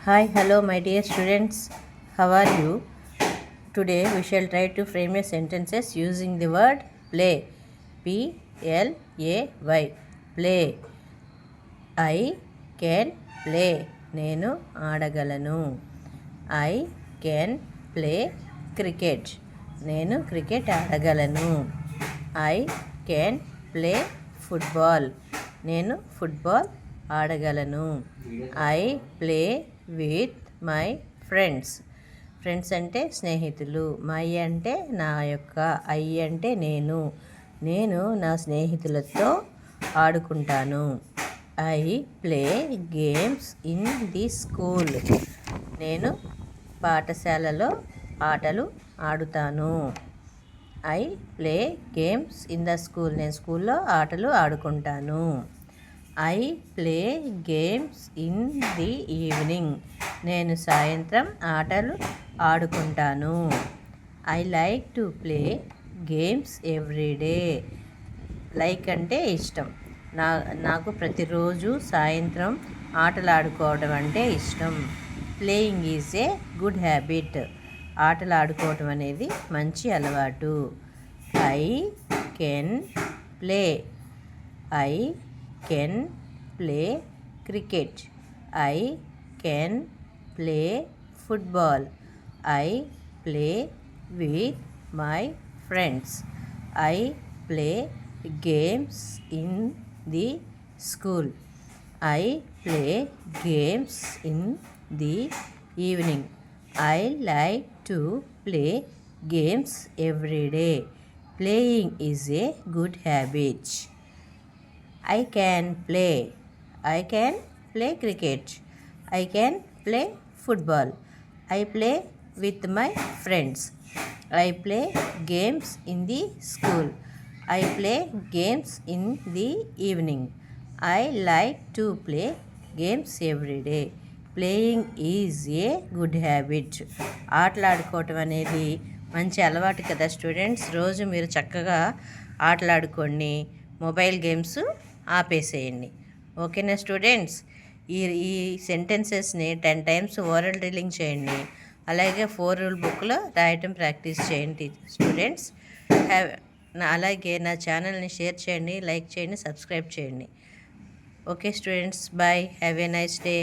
Hi, hello, my dear students. How are you? Today we shall try to frame a sentences using the word play. Play. Play. I can play. నేను ఆడగలను. I can play cricket. నేను cricket ఆడగలను. I can play football. నేను football ఆడగలను. I play with my friends. Friends అంటే స్నేహితులు. My అంటే నా యొక్క, ఐ అంటే నేను నా స్నేహితులతో ఆడుకుంటాను. I play games in the school. నేను పాఠశాలలో ఆటలు ఆడుతాను. I play games in the school. నేను స్కూల్లో ఆటలు ఆడుకుంటాను. I play games in the evening. నేను సాయంత్రం ఆటలు ఆడుకుంటాను. I like to play games every day. Like అంటే ఇష్టం. నాకు ప్రతిరోజు సాయంత్రం ఆటలు ఆడుకోవడం అంటే ఇష్టం. Playing is a good habit. ఆటలు ఆడుకోవటం అనేది మంచి అలవాటు. I can play. I can play cricket. I can play football. I play with my friends. I play games in the school. I play games in the evening. I like to play games every day. Playing is a good habit. I can play. I can play cricket. I can play football. I play with my friends. I play games in the school. I play games in the evening. I like to play games every day. Playing is a good habit. ఆటలాడుకోవటం అనేది మంచి అలవాటు కదా students. రోజు మీరు చక్కగా ఆటలాడుకోండి. Mobile games ఆపేసేయండి. ఓకేనా students? ఈ సెంటెన్సెస్ని 10 times ఓరల్ డ్రిల్లింగ్ చేయండి. అలాగే 4 రూల్ బుక్లో రాయటం ప్రాక్టీస్ చేయండి స్టూడెంట్స్. అలాగే నా ఛానల్ని షేర్ చేయండి, లైక్ చేయండి, సబ్స్క్రైబ్ చేయండి. Okay students, bye. Have a nice day.